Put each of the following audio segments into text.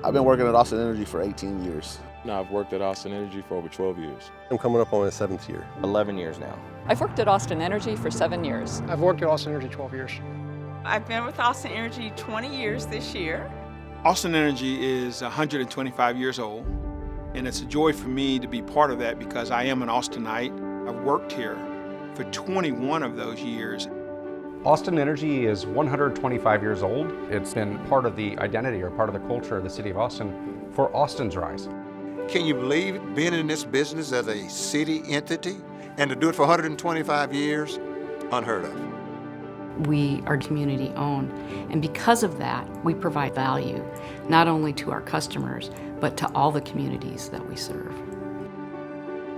I've been working at Austin Energy for 18 years. Now I've worked at Austin Energy for over 12 years. I'm coming up on my 7th year. 11 years now. I've worked at Austin Energy for 7 years. I've worked at Austin Energy 12 years. I've been with Austin Energy 20 years this year. Austin Energy is 125 years old, and it's a joy for me to be part of that because I am an Austinite. I've worked here for 21 of those years. Austin Energy is 125 years old. It's been part of the identity or part of the culture of the city of Austin for Austin's rise. Can you believe being in this business as a city entity and to do it for 125 years? Unheard of. We are community owned, and because of that, we provide value not only to our customers, but to all the communities that we serve.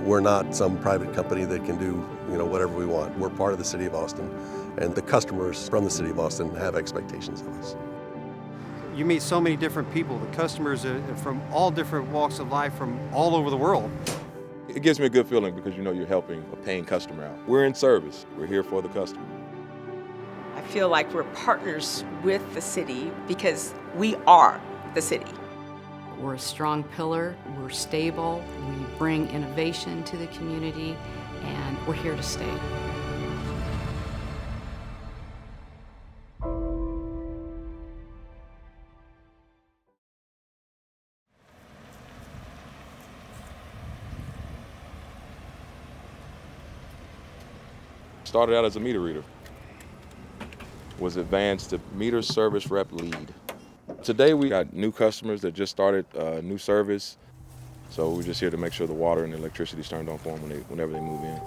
We're not some private company that can do, whatever we want. We're part of the city of Austin, and the customers from the city of Austin have expectations of us. You meet so many different people, the customers from all different walks of life from all over the world. It gives me a good feeling because you're helping a paying customer out. We're in service. We're here for the customer. I feel like we're partners with the city because we are the city. We're a strong pillar, we're stable, we bring innovation to the community, and we're here to stay. Started out as a meter reader. Was advanced to meter service rep lead. Today we got new customers that just started new service, so we're just here to make sure the water and the electricity is turned on for them whenever they move in.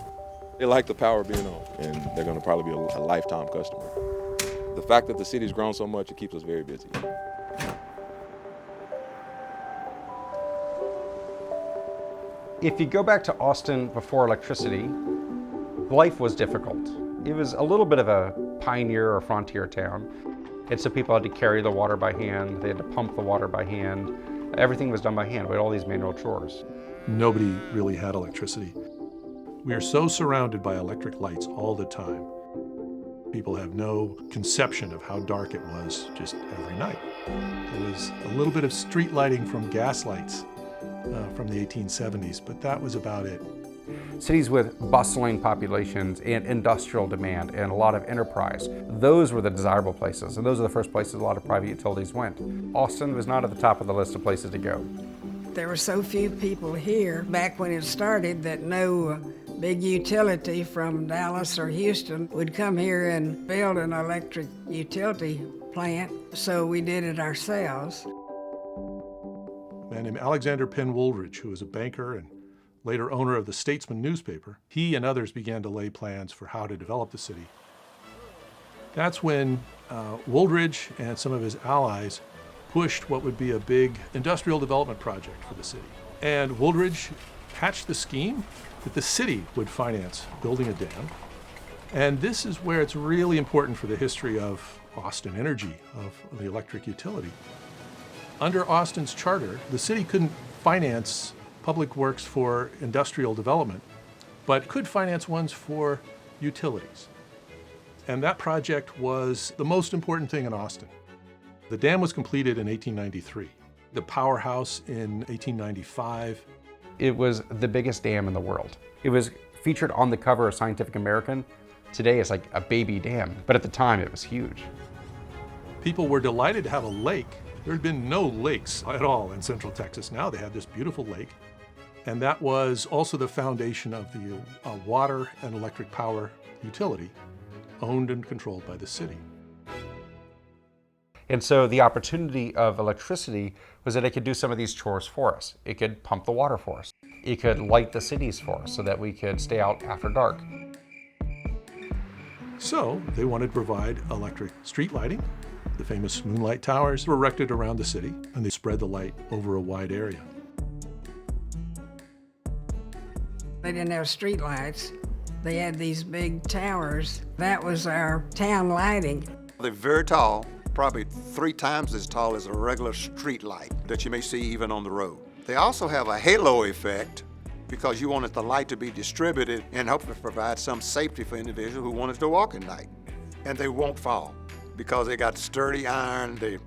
They like the power being on, and they're going to probably be a lifetime customer. The fact that the city's grown so much, it keeps us very busy. If you go back to Austin before electricity, life was difficult. It was a little bit of a pioneer or frontier town. And so people had to carry the water by hand, they had to pump the water by hand. Everything was done by hand. We had all these manual chores. Nobody really had electricity. We are so surrounded by electric lights all the time. People have no conception of how dark it was just every night. There was a little bit of street lighting from gas lights from the 1870s, but that was about it. Cities with bustling populations and industrial demand and a lot of enterprise, those were the desirable places, and those are the first places a lot of private utilities went. Austin was not at the top of the list of places to go. There were so few people here back when it started that no big utility from Dallas or Houston would come here and build an electric utility plant, so we did it ourselves. A man named Alexander Penn Woolridge, who was a banker and later owner of the Statesman newspaper, he and others began to lay plans for how to develop the city. That's when Woolridge and some of his allies pushed what would be a big industrial development project for the city. And Woolridge hatched the scheme that the city would finance building a dam. And this is where it's really important for the history of Austin Energy, of the electric utility. Under Austin's charter, the city couldn't finance public works for industrial development, but could finance ones for utilities. And that project was the most important thing in Austin. The dam was completed in 1893, the powerhouse in 1895. It was the biggest dam in the world. It was featured on the cover of Scientific American. Today it's like a baby dam, but at the time it was huge. People were delighted to have a lake. There had been no lakes at all in Central Texas. Now they have this beautiful lake. And that was also the foundation of the water and electric power utility owned and controlled by the city. And so the opportunity of electricity was that it could do some of these chores for us. It could pump the water for us. It could light the cities for us so that we could stay out after dark. So they wanted to provide electric street lighting. The famous Moonlight towers were erected around the city, and they spread the light over a wide area. They didn't have street lights. They had these big towers. That was our town lighting. They're very tall, probably 3 times as tall as a regular street light that you may see even on the road. They also have a halo effect because you wanted the light to be distributed and hopefully provide some safety for individuals who wanted to walk at night. And they won't fall because they got sturdy iron, they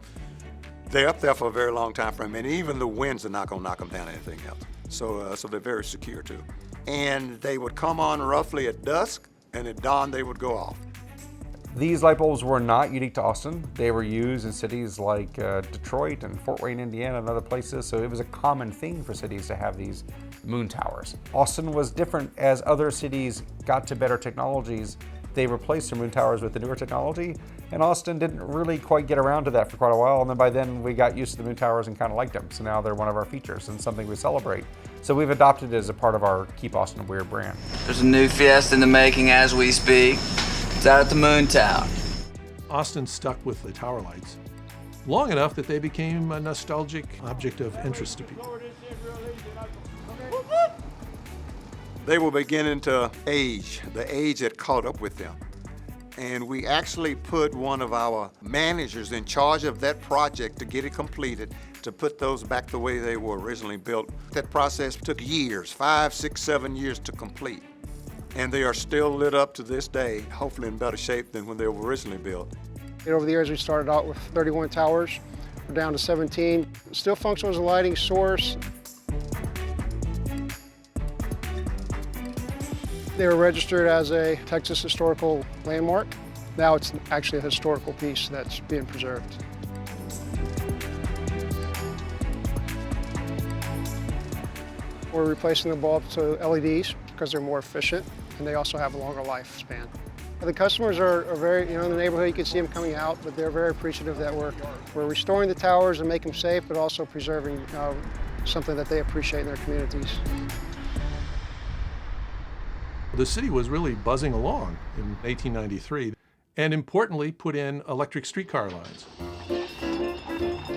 They're up there for a very long time frame, and even the winds are not going to knock them down or anything else. So they're very secure too. And they would come on roughly at dusk, and at dawn they would go off. These light bulbs were not unique to Austin. They were used in cities like Detroit and Fort Wayne, Indiana, and other places, so it was a common thing for cities to have these moon towers. Austin was different. As other cities got to better technologies, they replaced their moon towers with the newer technology, and Austin didn't really quite get around to that for quite a while, and then by then we got used to the moon towers and kind of liked them, so now they're one of our features and something we celebrate. So we've adopted it as a part of our Keep Austin Weird brand. There's a new Fiesta in the making as we speak. It's out at the Moon Tower. Austin stuck with the tower lights long enough that they became a nostalgic object of interest to people. They were beginning to age. The age had caught up with them. And we actually put one of our managers in charge of that project to get it completed, to put those back the way they were originally built. That process took years, 5, 6, 7 years to complete. And they are still lit up to this day, hopefully in better shape than when they were originally built. And over the years, we started out with 31 towers. We're down to 17. Still functional as a lighting source. They were registered as a Texas historical landmark. Now it's actually a historical piece that's being preserved. We're replacing the bulbs to LEDs because they're more efficient and they also have a longer lifespan. The customers are very, in the neighborhood you can see them coming out, but they're very appreciative that we're restoring the towers and making them safe, but also preserving something that they appreciate in their communities. The city was really buzzing along in 1893, and importantly, put in electric streetcar lines.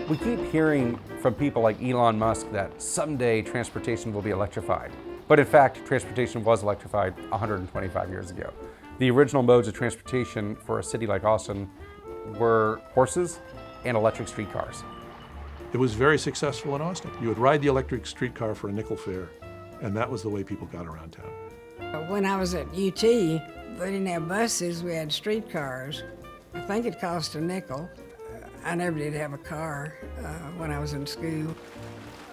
We keep hearing from people like Elon Musk that someday transportation will be electrified. But in fact, transportation was electrified 125 years ago. The original modes of transportation for a city like Austin were horses and electric streetcars. It was very successful in Austin. You would ride the electric streetcar for a nickel fare, and that was the way people got around town. When I was at UT, they didn't have buses, we had streetcars. I think it cost a nickel. I never did have a car when I was in school.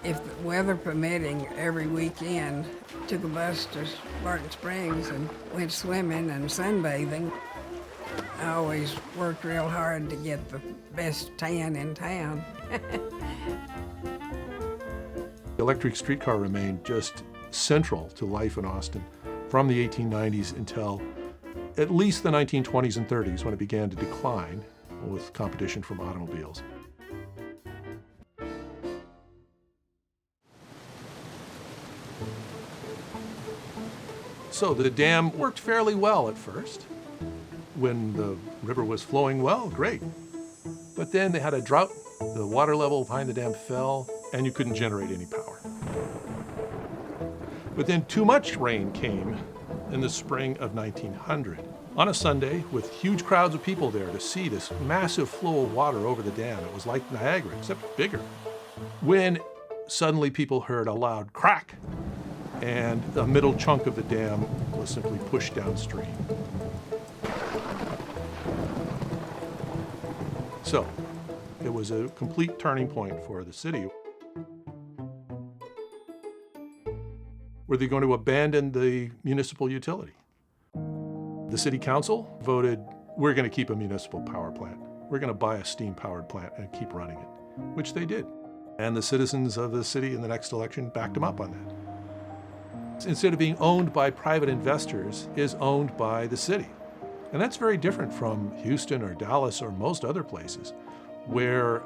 If the weather permitting, every weekend, took a bus to Barton Springs and went swimming and sunbathing. I always worked real hard to get the best tan in town. The electric streetcar remained just central to life in Austin from the 1890s until at least the 1920s and 30s, when it began to decline with competition from automobiles. So the dam worked fairly well at first. When the river was flowing well, great. But then they had a drought, the water level behind the dam fell, and you couldn't generate any power. But then too much rain came in the spring of 1900. On a Sunday, with huge crowds of people there to see this massive flow of water over the dam. It was like Niagara, except bigger. When suddenly people heard a loud crack, and the middle chunk of the dam was simply pushed downstream. So, it was a complete turning point for the city. Were they going to abandon the municipal utility? The city council voted, we're going to keep a municipal power plant. We're going to buy a steam-powered plant and keep running it, which they did. And the citizens of the city in the next election backed them up on that. Instead of being owned by private investors, is owned by the city. And that's very different from Houston or Dallas or most other places, where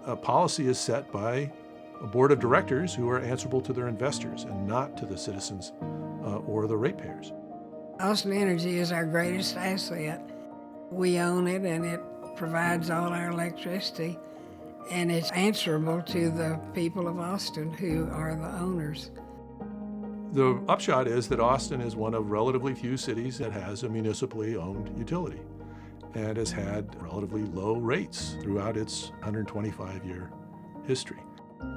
a policy is set by a board of directors who are answerable to their investors and not to the citizens or the ratepayers. Austin Energy is our greatest asset. We own it and it provides all our electricity, and it's answerable to the people of Austin who are the owners. The upshot is that Austin is one of relatively few cities that has a municipally owned utility and has had relatively low rates throughout its 125-year history,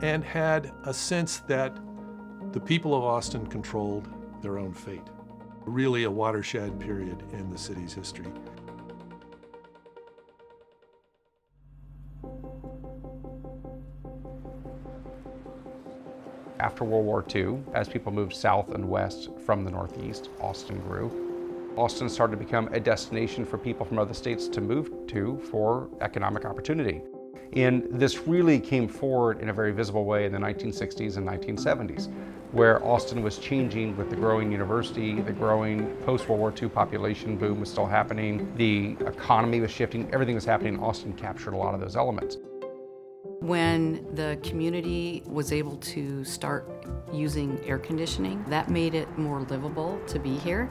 and had a sense that the people of Austin controlled their own fate. Really a watershed period in the city's history. After World War II, as people moved south and west from the Northeast, Austin grew. Austin started to become a destination for people from other states to move to for economic opportunity. And this really came forward in a very visible way in the 1960s and 1970s, where Austin was changing with the growing university, the growing post-World War II population boom was still happening, the economy was shifting, everything was happening. Austin captured a lot of those elements. When the community was able to start using air conditioning, that made it more livable to be here.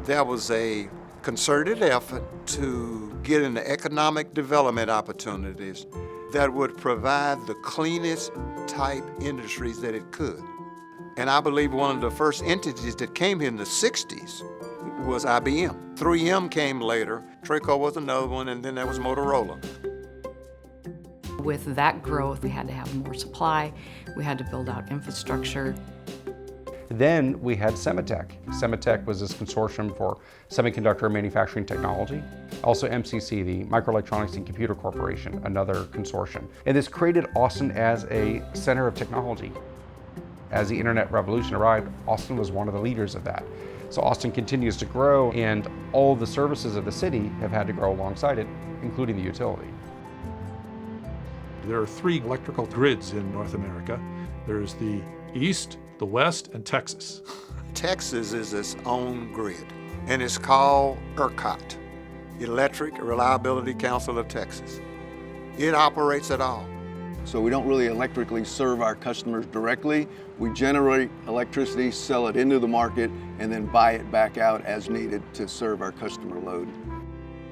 There was a concerted effort to get into economic development opportunities that would provide the cleanest type industries that it could. And I believe one of the first entities that came here in the 60s was IBM. 3M came later, Traco was another one, and then there was Motorola. With that growth, we had to have more supply, we had to build out infrastructure. Then we had Semitech. Semitech was this consortium for semiconductor manufacturing technology. Also MCC, the Microelectronics and Computer Corporation, another consortium. And this created Austin as a center of technology. As the internet revolution arrived, Austin was one of the leaders of that. So Austin continues to grow, and all the services of the city have had to grow alongside it, including the utility. There are 3 electrical grids in North America. There's the East, the West, and Texas. Texas is its own grid, and it's called ERCOT, Electric Reliability Council of Texas. It operates it all. So we don't really electrically serve our customers directly. We generate electricity, sell it into the market, and then buy it back out as needed to serve our customer load.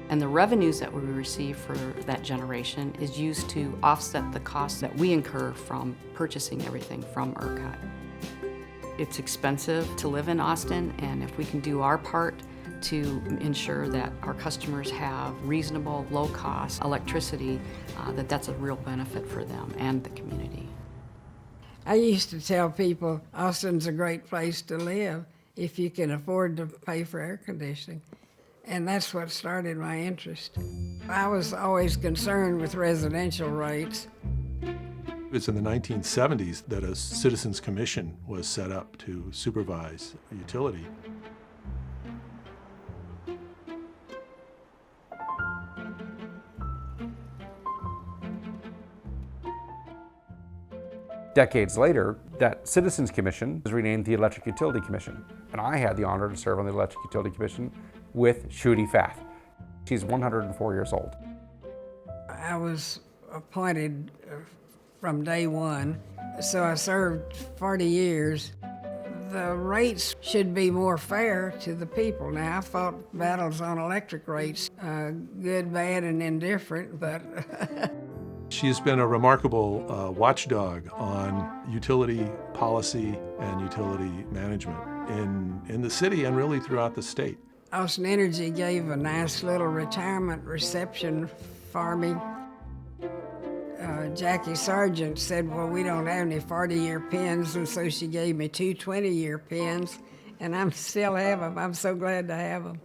And the revenues that we receive for that generation is used to offset the costs that we incur from purchasing everything from ERCOT. It's expensive to live in Austin, and if we can do our part to ensure that our customers have reasonable, low-cost electricity, that's a real benefit for them and the community. I used to tell people Austin's a great place to live if you can afford to pay for air conditioning. And that's what started my interest. I was always concerned with residential rates. It's in the 1970s that a citizens commission was set up to supervise a utility. Decades later, that Citizens Commission was renamed the Electric Utility Commission, and I had the honor to serve on the Electric Utility Commission with Shooty Fath. She's 104 years old. I was appointed from day one, so I served 40 years. The rates should be more fair to the people. Now, I fought battles on electric rates, good, bad, and indifferent, but She's been a remarkable watchdog on utility policy and utility management in the city and really throughout the state. Austin Energy gave a nice little retirement reception for me. Jackie Sargent said, well, we don't have any 40-year pins, and so she gave me 2 20-year pins, and I still have them. I'm so glad to have them.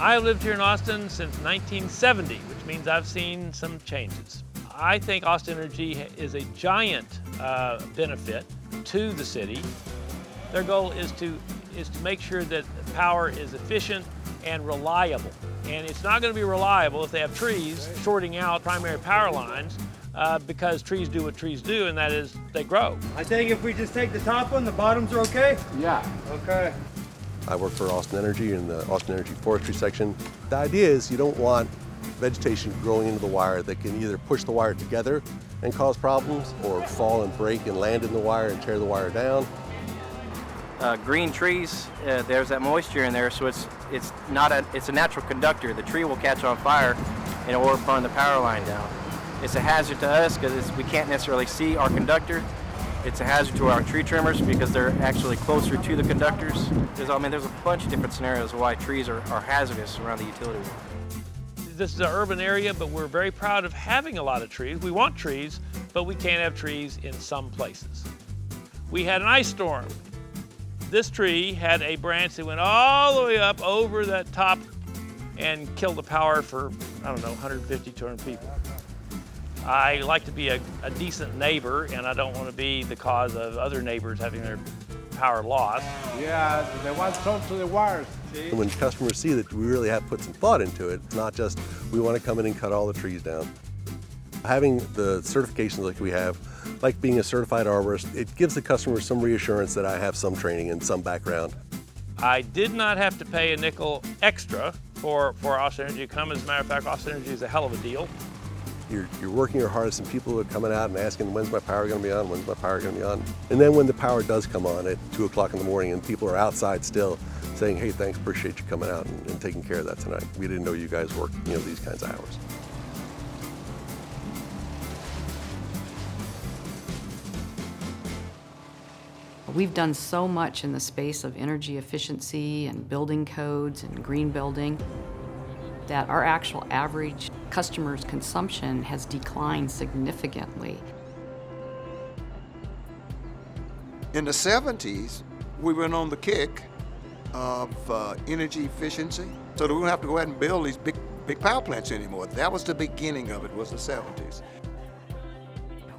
I've lived here in Austin since 1970, which means I've seen some changes. I think Austin Energy is a giant benefit to the city. Their goal is to make sure that power is efficient and reliable. And it's not going to be reliable if they have trees shorting out primary power lines because trees do what trees do, and that is they grow. I think if we just take the top one, the bottoms are okay? Yeah. Okay. I work for Austin Energy in the Austin Energy Forestry section. The idea is you don't want vegetation growing into the wire that can either push the wire together and cause problems or fall and break and land in the wire and tear the wire down. Green trees, there's that moisture in there, so it's a natural conductor. The tree will catch on fire and it will burn the power line down. It's a hazard to us because we can't necessarily see our conductor. It's a hazard to our tree trimmers because they're actually closer to the conductors. There's a bunch of different scenarios why trees are hazardous around the utility world. This is an urban area, but we're very proud of having a lot of trees. We want trees, but we can't have trees in some places. We had an ice storm. This tree had a branch that went all the way up over that top and killed the power for, I don't know, 150, 200 people. I like to be a decent neighbor, and I don't want to be the cause of other neighbors having their power lost. Yeah, they want to talk to the wires. See? And when customers see that we really have put some thought into it, it's not just we want to come in and cut all the trees down. Having the certifications like we have, like being a certified arborist, it gives the customer some reassurance that I have some training and some background. I did not have to pay a nickel extra for Austin Energy to come. As a matter of fact, Austin Energy is a hell of a deal. You're working your hardest, and people are coming out and asking, when's my power going to be on, when's my power going to be on? And then when the power does come on at 2 o'clock in the morning and people are outside still saying, hey, thanks, appreciate you coming out and taking care of that tonight. We didn't know you guys worked, these kinds of hours. We've done so much in the space of energy efficiency and building codes and green building that our actual average customer's consumption has declined significantly. In the 70s, we went on the kick of energy efficiency, so that we don't have to go ahead and build these big power plants anymore. That was the beginning of it, was the 70s.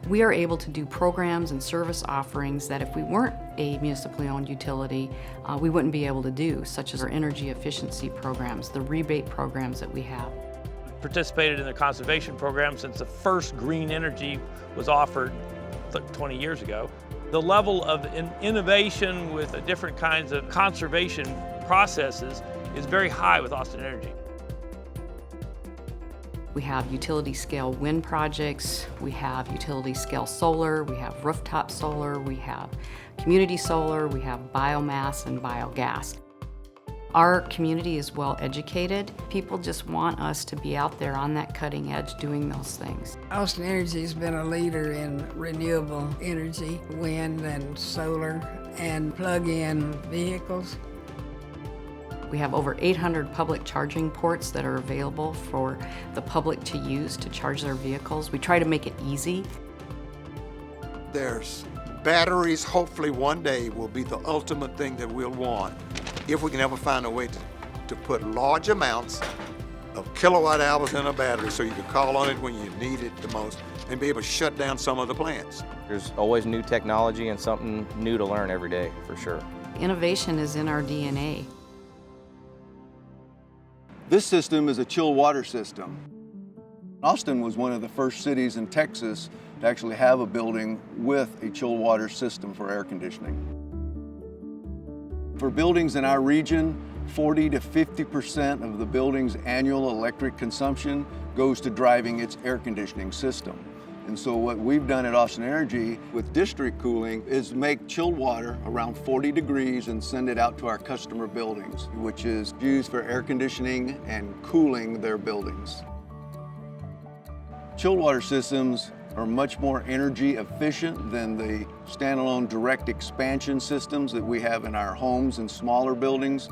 We are able to do programs and service offerings that if we weren't a municipally owned utility, we wouldn't be able to do, such as our energy efficiency programs, the rebate programs that we have. Participated in the conservation program since the first green energy was offered 20 years ago. The level of innovation with the different kinds of conservation processes is very high with Austin Energy. We have utility scale wind projects, we have utility scale solar, we have rooftop solar, we have community solar, we have biomass and biogas. Our community is well educated. People just want us to be out there on that cutting edge doing those things. Austin Energy has been a leader in renewable energy, wind and solar, and plug-in vehicles. We have over 800 public charging ports that are available for the public to use to charge their vehicles. We try to make it easy. There's batteries, hopefully one day will be the ultimate thing that we'll want, if we can ever find a way to put large amounts of kilowatt hours in a battery so you can call on it when you need it the most and be able to shut down some of the plants. There's always new technology and something new to learn every day, for sure. Innovation is in our DNA. This system is a chilled water system. Austin was one of the first cities in Texas to actually have a building with a chilled water system for air conditioning. For buildings in our region, 40 to 50% of the building's annual electric consumption goes to driving its air conditioning system. And so what we've done at Austin Energy with district cooling is make chilled water around 40 degrees and send it out to our customer buildings, which is used for air conditioning and cooling their buildings. Chilled water systems are much more energy efficient than the standalone direct expansion systems that we have in our homes and smaller buildings.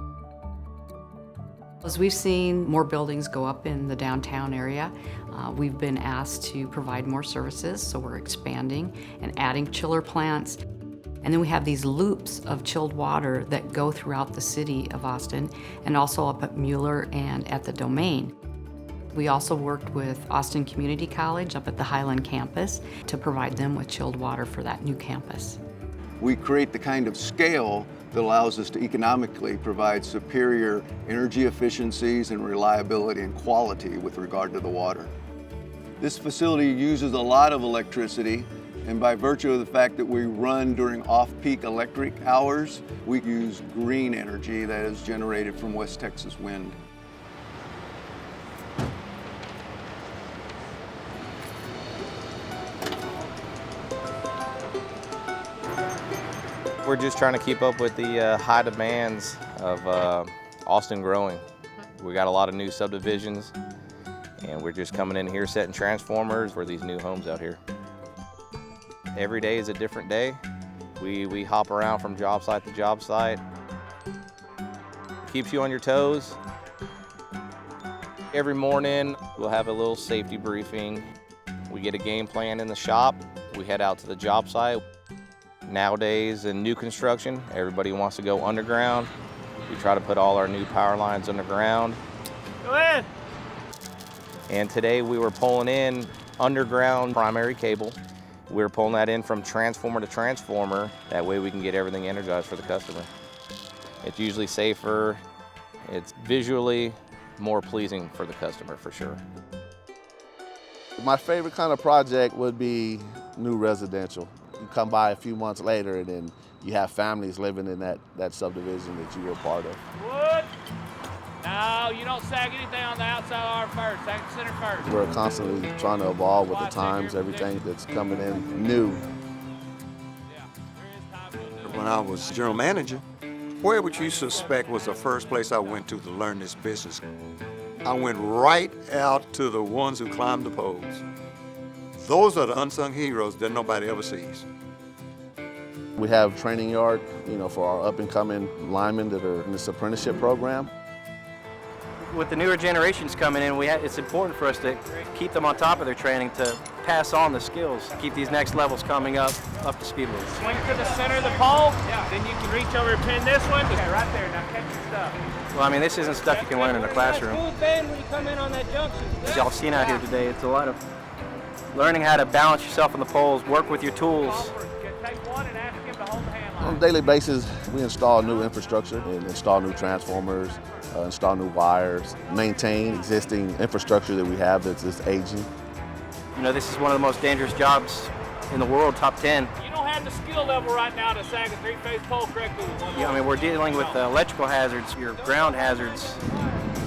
As we've seen more buildings go up in the downtown area, we've been asked to provide more services, so we're expanding and adding chiller plants. And then we have these loops of chilled water that go throughout the city of Austin and also up at Mueller and at the Domain. We also worked with Austin Community College up at the Highland campus to provide them with chilled water for that new campus. We create the kind of scale that allows us to economically provide superior energy efficiencies and reliability and quality with regard to the water. This facility uses a lot of electricity, and by virtue of the fact that we run during off-peak electric hours, we use green energy that is generated from West Texas wind. We're just trying to keep up with the high demands of Austin growing. We got a lot of new subdivisions, and we're just coming in here setting transformers for these new homes out here. Every day is a different day. We hop around from job site to job site. Keeps you on your toes. Every morning we'll have a little safety briefing. We get a game plan in the shop. We head out to the job site. Nowadays in new construction, everybody wants to go underground. We try to put all our new power lines underground. Go ahead. And today we were pulling in underground primary cable. We were pulling that in from transformer to transformer. That way we can get everything energized for the customer. It's usually safer. It's visually more pleasing for the customer for sure. My favorite kind of project would be new residential. You come by a few months later and then you have families living in that subdivision that you were part of. Wood. No, you don't sag anything on the outside arm first. Sag the center first. We're constantly trying to evolve with the times, everything that's coming in new. When I was general manager, where would you suspect was the first place I went to learn this business? I went right out to the ones who climbed the poles. Those are the unsung heroes that nobody ever sees. We have training yard, for our up-and-coming linemen that are in this apprenticeship program. With the newer generations coming in, it's important for us to keep them on top of their training to pass on the skills, keep these next levels coming up to speed with. Swing to the center of the pole, then you can reach over and pin this one. Okay, right there, now catch your stuff. Well, I mean, this isn't stuff you can learn in a classroom. Smooth bend when you come in on that junction. As y'all seen out here today, it's a lot of learning how to balance yourself on the poles, work with your tools. On a daily basis, we install new infrastructure and install new transformers, install new wires, maintain existing infrastructure that we have that's just aging. This is one of the most dangerous jobs in the world, top 10. You don't have the skill level right now to sag a three-phase pole correctly with one. Yeah, I mean, we're dealing with electrical hazards, your ground hazards.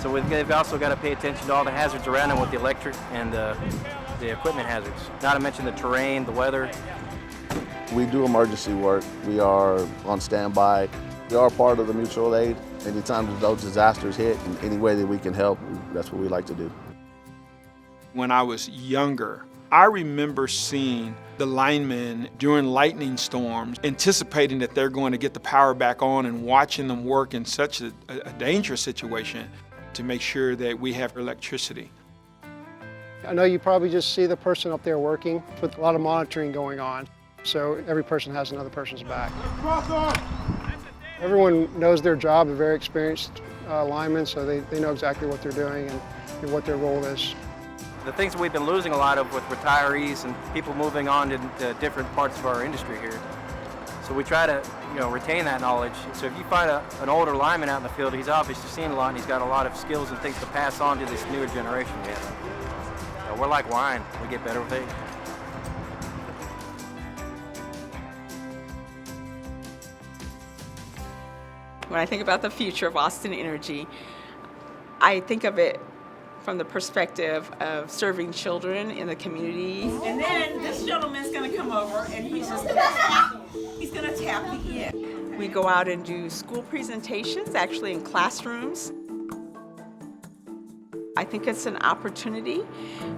So they've also got to pay attention to all the hazards around them with the electric and the equipment hazards. Not to mention the terrain, the weather. We do emergency work. We are on standby. We are part of the mutual aid. Anytime those disasters hit, in any way that we can help, that's what we like to do. When I was younger, I remember seeing the linemen during lightning storms, anticipating that they're going to get the power back on and watching them work in such a dangerous situation to make sure that we have electricity. I know you probably just see the person up there working with a lot of monitoring going on. So every person has another person's back. Everyone knows their job, they're very experienced linemen, so they know exactly what they're doing and what their role is. The things that we've been losing a lot of with retirees and people moving on to different parts of our industry here. So we try to retain that knowledge. So if you find an older lineman out in the field, he's obviously seen a lot and he's got a lot of skills and things to pass on to this newer generation. We're like wine, we get better with age. When I think about the future of Austin Energy, I think of it from the perspective of serving children in the community. And then this gentleman's gonna come over and he's gonna tap the end. We go out and do school presentations, actually in classrooms. I think it's an opportunity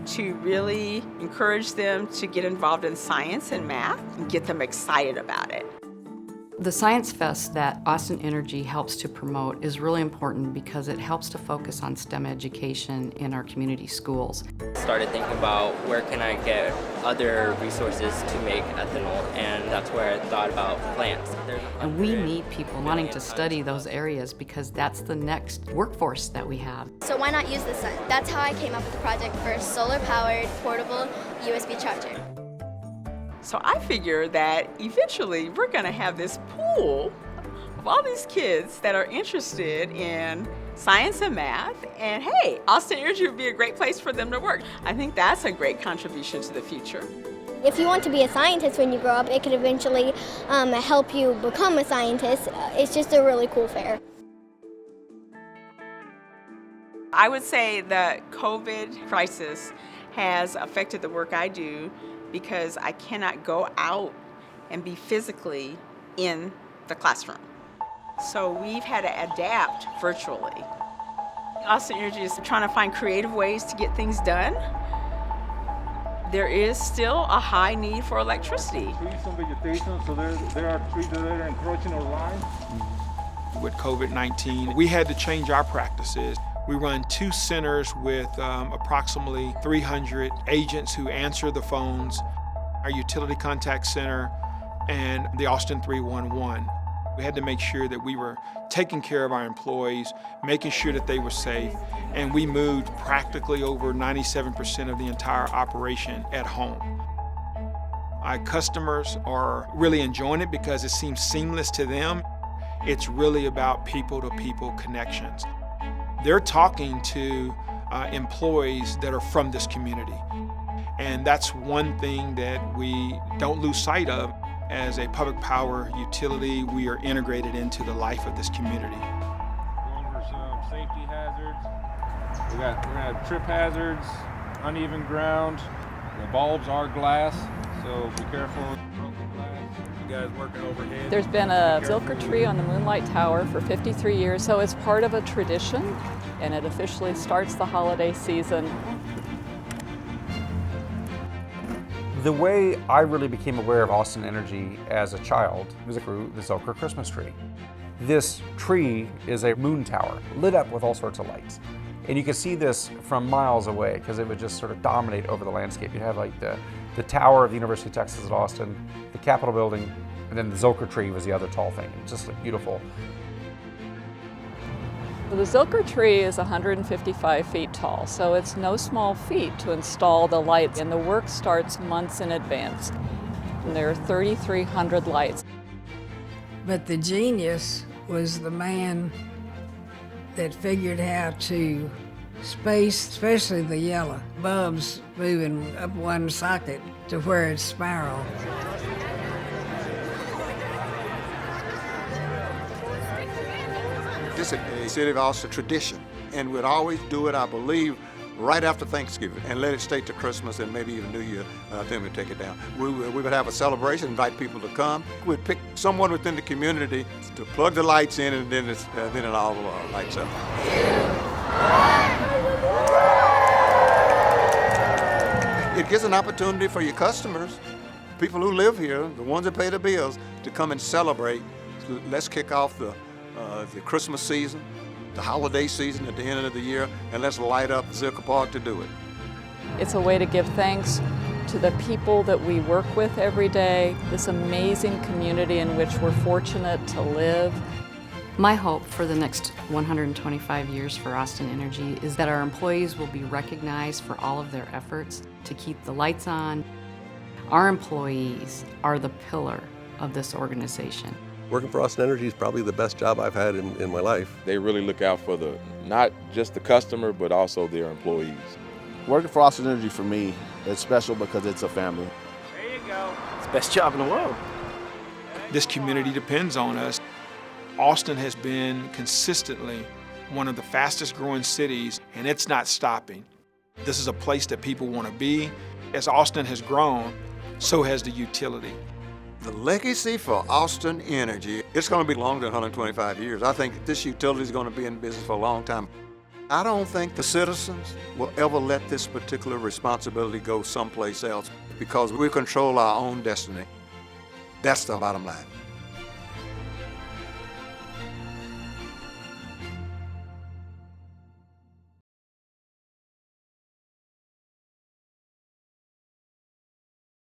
to really encourage them to get involved in science and math and get them excited about it. The Science Fest that Austin Energy helps to promote is really important because it helps to focus on STEM education in our community schools. Started thinking about where can I get other resources to make ethanol, and that's where I thought about plants. And we need people wanting to study those areas because that's the next workforce that we have. So why not use the sun? That's how I came up with the project for a solar-powered portable USB charger. So I figure that eventually we're going to have this pool of all these kids that are interested in science and math, and hey, Austin Energy would be a great place for them to work. I think that's a great contribution to the future. If you want to be a scientist when you grow up, it could eventually help you become a scientist. It's just a really cool fair. I would say the COVID crisis has affected the work I do because I cannot go out and be physically in the classroom. So we've had to adapt virtually. Austin Energy is trying to find creative ways to get things done. There is still a high need for electricity. Some vegetation, so there are trees that are encroaching our lines. With COVID-19, we had to change our practices. We run 2 centers with approximately 300 agents who answer the phones. Our utility contact center and the Austin 311. We had to make sure that we were taking care of our employees, making sure that they were safe, and we moved practically over 97% of the entire operation at home. Our customers are really enjoying it because it seems seamless to them. It's really about people-to-people connections. They're talking to employees that are from this community. And that's one thing that we don't lose sight of. As a public power utility, we are integrated into the life of this community. Going over some safety hazards. We're gonna have trip hazards, uneven ground. The bulbs are glass, so be careful. Broken glass. You guys working overhead. There's been a Zilker tree on the Moonlight Tower for 53 years, so it's part of a tradition, and it officially starts the holiday season. The way I really became aware of Austin Energy as a child was through the Zilker Christmas tree. This tree is a moon tower lit up with all sorts of lights. And you could see this from miles away because it would just sort of dominate over the landscape. You'd have like the tower of the University of Texas at Austin, the Capitol building, and then the Zilker tree was the other tall thing. It just looked beautiful. The Zilker tree is 155 feet tall, so it's no small feat to install the lights, and the work starts months in advance. And there are 3,300 lights. But the genius was the man that figured how to space, especially the yellow bulbs moving up one socket to where it's spiral. This is a City of Austin tradition, and we'd always do it, I believe, right after Thanksgiving, and let it stay to Christmas and maybe even New Year, then we'd take it down. We would have a celebration, invite people to come. We'd pick someone within the community to plug the lights in, and then it all lights up. It gives an opportunity for your customers, people who live here, the ones that pay the bills, to come and celebrate. So let's kick off the Christmas season, the holiday season at the end of the year, and let's light up Zilker Park to do it. It's a way to give thanks to the people that we work with every day, this amazing community in which we're fortunate to live. My hope for the next 125 years for Austin Energy is that our employees will be recognized for all of their efforts to keep the lights on. Our employees are the pillar of this organization. Working for Austin Energy is probably the best job I've had in my life. They really look out for not just the customer, but also their employees. Working for Austin Energy for me, it's special because it's a family. There you go. It's the best job in the world. This community depends on us. Austin has been consistently one of the fastest growing cities, and it's not stopping. This is a place that people want to be. As Austin has grown, so has the utility. The legacy for Austin Energy, it's going to be longer than 125 years. I think this utility is going to be in business for a long time. I don't think the citizens will ever let this particular responsibility go someplace else because we control our own destiny. That's the bottom line.